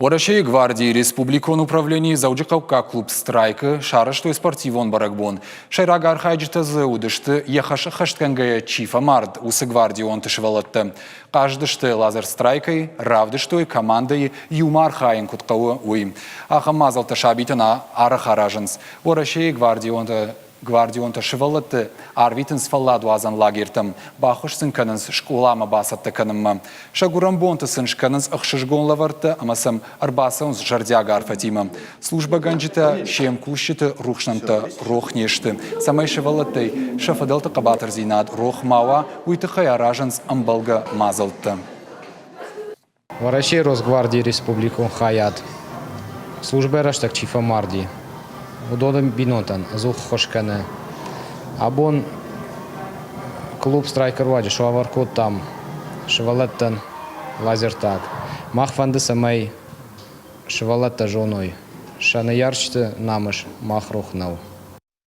Ворашей гвардии республикон управлении заужикавка клуб страйка шарыштой спортивон барагбон. Шайрага архайджитазы удышты ехаша хашткангая чифа мард усы гвардии он тышевалатты. Каждышты лазер страйкой, равдыштой командой юма архаин куткавы уим. Ахамазал ташабитана арахаражанс. Ворашей гвардии он тышевалатты арвитин сфалладу азан лагертам. Бахуш сынканынс школама басатты канымма. Шагурам бонтасын шканынс ахшышгон лаварты, амасам арбасаунс жардяга арфатима. Служба ганджита шем кущиты рухшнанта рохнешты. Самай шевалатты шафаделта кабатар зинад рохмава уйтыхай аражанс амбалга мазалты. Ворашей Росгвардии Республику Хаят. Служба раштак чифа марди. Удодам бинотан, зух хошкане. Абон клуб страйкер ваджи, шуаваркот там, шевалеттан лазертак. Махфанды самай шевалетта жоной. Шаны ярчты намыш махрухнау.